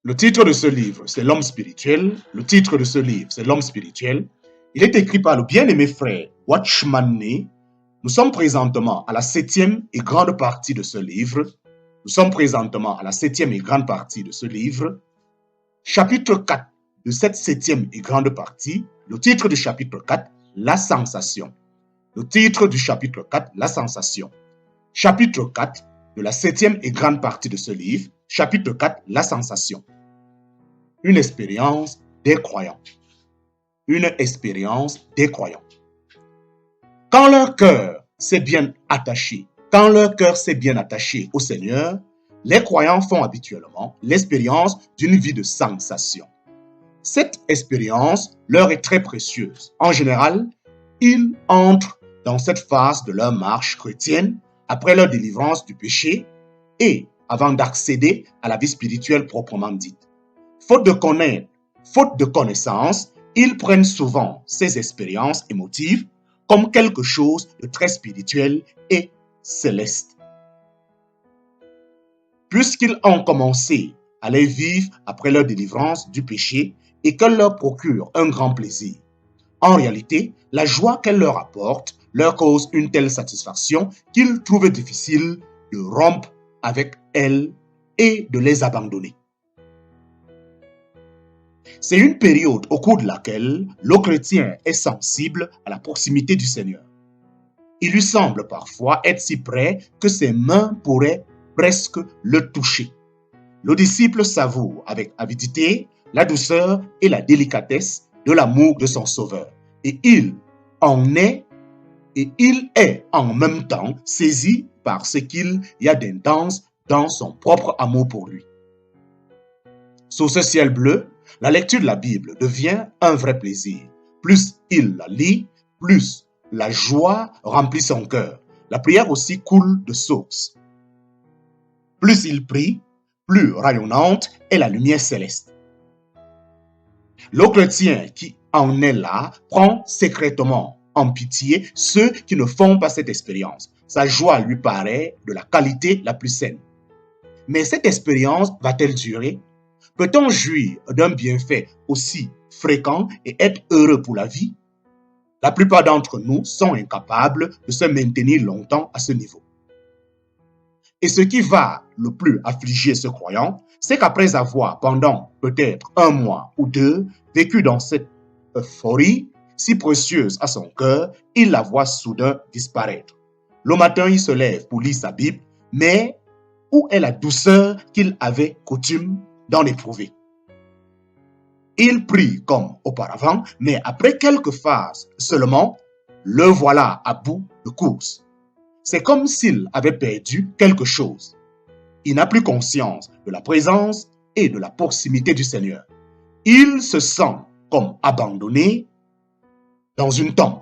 Le titre de ce livre, c'est L'homme spirituel. Le titre de ce livre, c'est L'homme spirituel. Il est écrit par le bien-aimé frère Watchman Nee. Nous sommes présentement à la 7e et grande partie de ce livre. Chapitre 4 de cette 7e et grande partie. Le titre du chapitre 4, la sensation. Le titre du chapitre 4, la sensation. Chapitre 4 de la 7e et grande partie de ce livre. Chapitre 4, la sensation. Une expérience des croyants. Une expérience des croyants. Quand leur cœur s'est bien attaché au Seigneur, les croyants font habituellement l'expérience d'une vie de sensation. Cette expérience leur est très précieuse. En général, ils entrent dans cette phase de leur marche chrétienne après leur délivrance du péché et avant d'accéder à la vie spirituelle proprement dite. Faute de connaissance, ils prennent souvent ces expériences émotives comme quelque chose de très spirituel et céleste. Puisqu'ils ont commencé à les vivre après leur délivrance du péché et qu'elle leur procure un grand plaisir. En réalité, la joie qu'elle leur apporte leur cause une telle satisfaction qu'ils trouvent difficile de rompre avec elle et de les abandonner. C'est une période au cours de laquelle le chrétien est sensible à la proximité du Seigneur. Il lui semble parfois être si près que ses mains pourraient presque le toucher. Le disciple savoure avec avidité la douceur et la délicatesse de l'amour de son Sauveur. Et il est en même temps saisi par ce qu'il y a d'intense dans son propre amour pour lui. Sous ce ciel bleu, la lecture de la Bible devient un vrai plaisir. Plus il la lit, plus la joie remplit son cœur. La prière aussi coule de source. Plus il prie, plus rayonnante est la lumière céleste. Le chrétien qui en est là prend secrètement en pitié ceux qui ne font pas cette expérience. Sa joie lui paraît de la qualité la plus saine. Mais cette expérience va-t-elle durer? Peut-on jouir d'un bienfait aussi fréquent et être heureux pour la vie? La plupart d'entre nous sont incapables de se maintenir longtemps à ce niveau. Et ce qui va le plus affliger ce croyant, c'est qu'après avoir, pendant peut-être 1 mois ou 2, vécu dans cette euphorie si précieuse à son cœur, il la voit soudain disparaître. Le matin, il se lève pour lire sa Bible, mais où est la douceur qu'il avait coutume d'en éprouver? Il prie comme auparavant, mais après quelques phases seulement, le voilà à bout de course. C'est comme s'il avait perdu quelque chose. Il n'a plus conscience de la présence et de la proximité du Seigneur. Il se sent comme abandonné dans une tombe.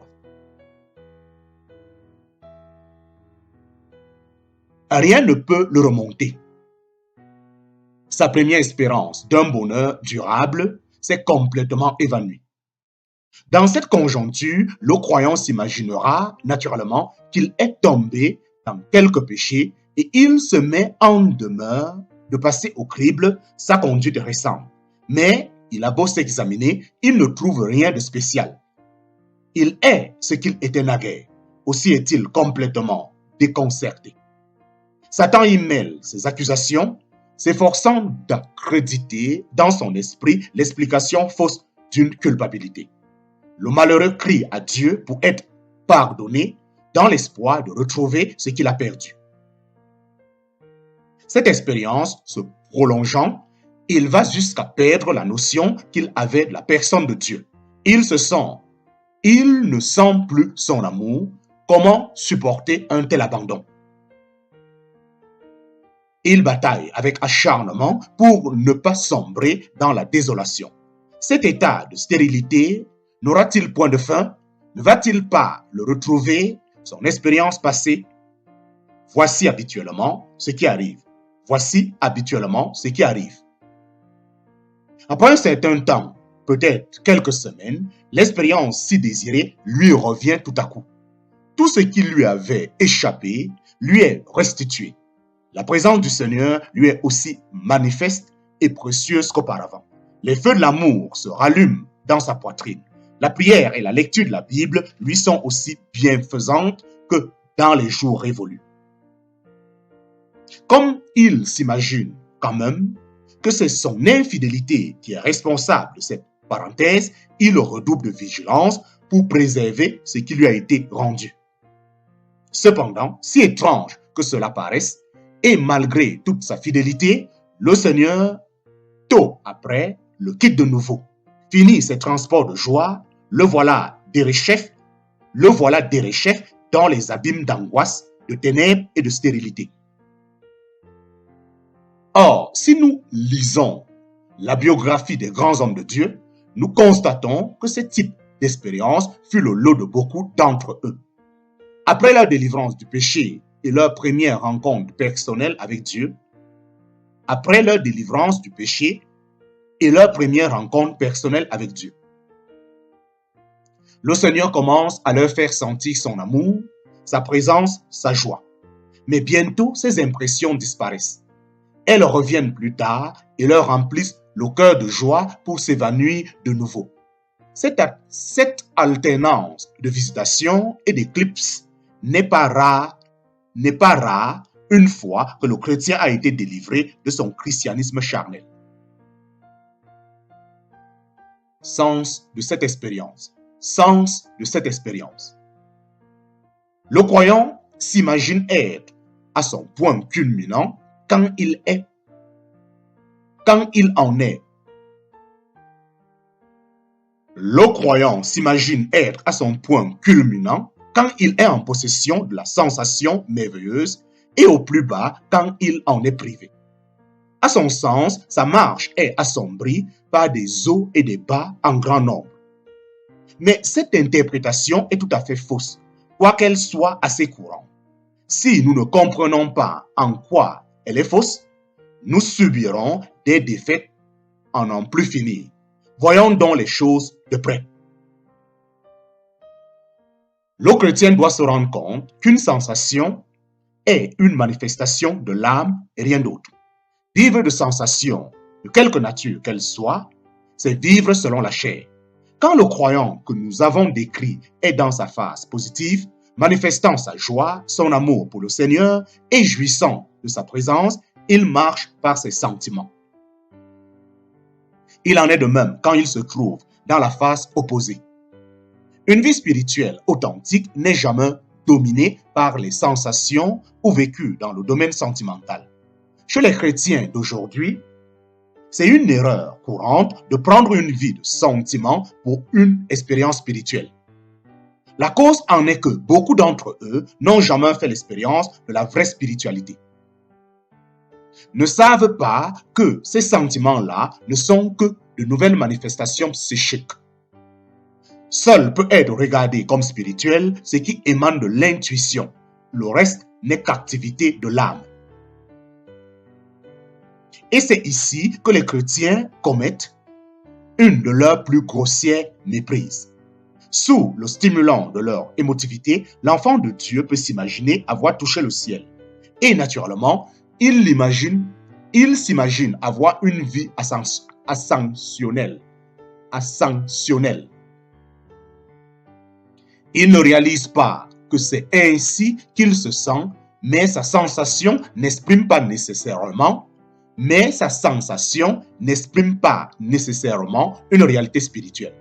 Rien ne peut le remonter. Sa première espérance d'un bonheur durable s'est complètement évanouie. Dans cette conjoncture, le croyant s'imaginera naturellement qu'il est tombé dans quelque péché et il se met en demeure de passer au crible sa conduite récente. Mais il a beau s'examiner, il ne trouve rien de spécial. Il est ce qu'il était naguère. Aussi est-il complètement déconcerté. Satan y mêle ses accusations, s'efforçant d'accréditer dans son esprit l'explication fausse d'une culpabilité. Le malheureux crie à Dieu pour être pardonné dans l'espoir de retrouver ce qu'il a perdu. Cette expérience se prolongeant, il va jusqu'à perdre la notion qu'il avait de la personne de Dieu. Il ne sent plus son amour. Comment supporter un tel abandon? Il bataille avec acharnement pour ne pas sombrer dans la désolation. Cet état de stérilité n'aura-t-il point de fin? Ne va-t-il pas le retrouver, son expérience passée? Voici habituellement ce qui arrive. Après un certain temps, peut-être quelques semaines, l'expérience si désirée lui revient tout à coup. Tout ce qui lui avait échappé lui est restitué. La présence du Seigneur lui est aussi manifeste et précieuse qu'auparavant. Les feux de l'amour se rallument dans sa poitrine. La prière et la lecture de la Bible lui sont aussi bienfaisantes que dans les jours révolus. Comme il s'imagine quand même que c'est son infidélité qui est responsable de cette parenthèse, il redouble de vigilance pour préserver ce qui lui a été rendu. Cependant, si étrange que cela paraisse, et malgré toute sa fidélité, le Seigneur, tôt après, le quitte de nouveau. Finit ses transports de joie, le voilà derechef dans les abîmes d'angoisse, de ténèbres et de stérilité. Or, si nous lisons la biographie des grands hommes de Dieu, nous constatons que ce type d'expérience fut le lot de beaucoup d'entre eux. Après leur délivrance du péché et leur première rencontre personnelle avec Dieu, le Seigneur commence à leur faire sentir son amour, sa présence, sa joie. Mais bientôt, ces impressions disparaissent. Elles reviennent plus tard et leur remplissent le cœur de joie pour s'évanouir de nouveau. Cette alternance de visitation et d'éclipse n'est pas rare une fois que le chrétien a été délivré de son christianisme charnel. Sens de cette expérience. Le croyant s'imagine être à son point culminant quand il en est. Le croyant s'imagine être à son point culminant quand il est en possession de la sensation merveilleuse et au plus bas quand il en est privé. À son sens, sa marche est assombrie par des hauts et des bas en grand nombre. Mais cette interprétation est tout à fait fausse, quoiqu'elle soit assez courante. Si nous ne comprenons pas en quoi elle est fausse, nous subirons des défaites en n'en plus finir. Voyons donc les choses de près. Le chrétien doit se rendre compte qu'une sensation est une manifestation de l'âme et rien d'autre. Vivre de sensations, de quelque nature qu'elles soient, c'est vivre selon la chair. Quand le croyant que nous avons décrit est dans sa phase positive, manifestant sa joie, son amour pour le Seigneur et jouissant de sa présence, il marche par ses sentiments. Il en est de même quand il se trouve dans la phase opposée. Une vie spirituelle authentique n'est jamais dominée par les sensations ou vécue dans le domaine sentimental. Chez les chrétiens d'aujourd'hui, c'est une erreur courante de prendre une vie de sentiments pour une expérience spirituelle. La cause en est que beaucoup d'entre eux n'ont jamais fait l'expérience de la vraie spiritualité. Ne savent pas que ces sentiments-là ne sont que de nouvelles manifestations psychiques. Seul peut être regardé comme spirituel ce qui émane de l'intuition. Le reste n'est qu'activité de l'âme. Et c'est ici que les chrétiens commettent une de leurs plus grossières méprises. Sous le stimulant de leur émotivité, l'enfant de Dieu peut s'imaginer avoir touché le ciel. Et naturellement, il s'imagine avoir une vie ascensionnelle. Il ne réalise pas que c'est ainsi qu'il se sent, mais sa sensation n'exprime pas nécessairement une réalité spirituelle.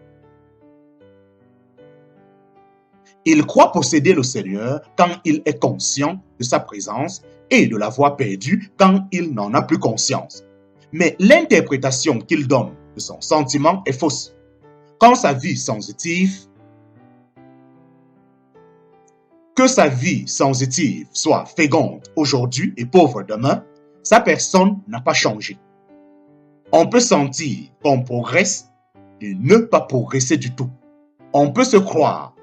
Il croit posséder le Seigneur quand il est conscient de sa présence et de l'avoir perdu quand il n'en a plus conscience. Mais l'interprétation qu'il donne de son sentiment est fausse. Quand sa vie sensitive soit féconde aujourd'hui et pauvre demain, sa personne n'a pas changé. On peut sentir qu'on progresse et ne pas progresser du tout. On peut se croire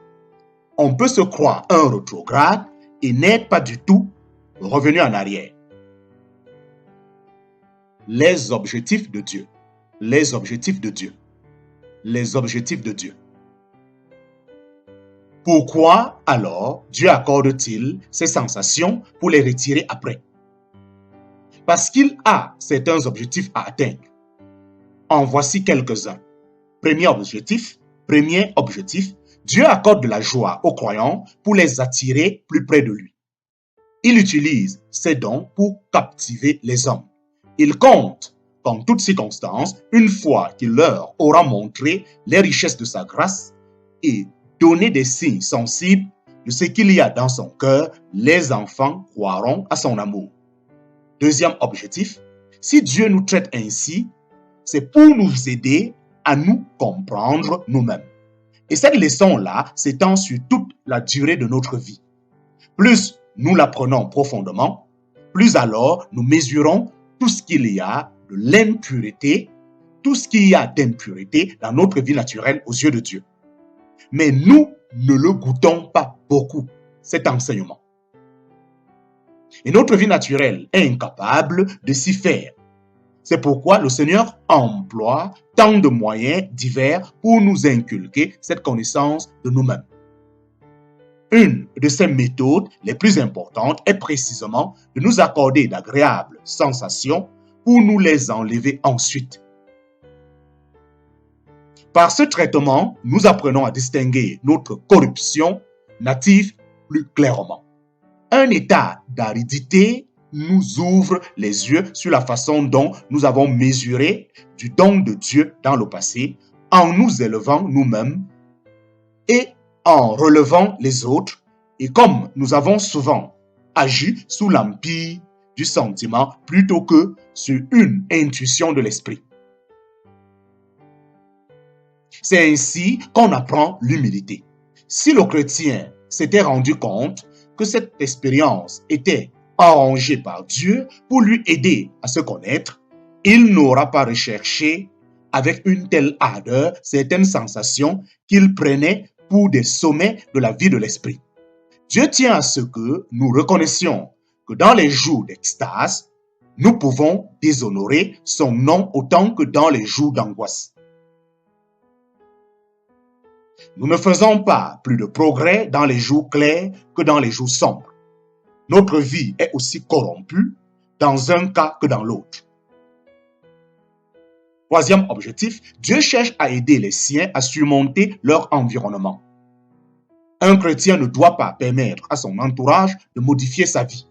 un rétrograde et n'être pas du tout revenu en arrière. Les objectifs de Dieu. Pourquoi alors Dieu accorde-t-il ces sensations pour les retirer après? parce qu'il a certains objectifs à atteindre. En voici quelques-uns. Premier objectif, Dieu accorde de la joie aux croyants pour les attirer plus près de lui. Il utilise ses dons pour captiver les hommes. Il compte qu'en toutes circonstances, une fois qu'il leur aura montré les richesses de sa grâce et donné des signes sensibles de ce qu'il y a dans son cœur, les enfants croiront à son amour. Deuxième objectif, si Dieu nous traite ainsi, c'est pour nous aider à nous comprendre nous-mêmes. Et cette leçon-là s'étend sur toute la durée de notre vie. Plus nous l'apprenons profondément, plus alors nous mesurons tout ce qu'il y a de l'impureté, tout ce qu'il y a d'impureté dans notre vie naturelle aux yeux de Dieu. Mais nous ne le goûtons pas beaucoup, cet enseignement. Et notre vie naturelle est incapable de s'y faire. C'est pourquoi le Seigneur emploie tant de moyens divers pour nous inculquer cette connaissance de nous-mêmes. Une de ces méthodes les plus importantes est précisément de nous accorder d'agréables sensations pour nous les enlever ensuite. Par ce traitement, nous apprenons à distinguer notre corruption native plus clairement. Un état d'aridité nous ouvre les yeux sur la façon dont nous avons mesuré du don de Dieu dans le passé en nous élevant nous-mêmes et en relevant les autres, et comme nous avons souvent agi sous l'empire du sentiment plutôt que sur une intuition de l'esprit. C'est ainsi qu'on apprend l'humilité. Si le chrétien s'était rendu compte que cette expérience était arrangée par Dieu pour lui aider à se connaître, il n'aura pas recherché avec une telle ardeur certaines sensations qu'il prenait pour des sommets de la vie de l'esprit. Dieu tient à ce que nous reconnaissions que dans les jours d'extase, nous pouvons déshonorer son nom autant que dans les jours d'angoisse. Nous ne faisons pas plus de progrès dans les jours clairs que dans les jours sombres. Notre vie est aussi corrompue dans un cas que dans l'autre. Troisième objectif, Dieu cherche à aider les siens à surmonter leur environnement. Un chrétien ne doit pas permettre à son entourage de modifier sa vie.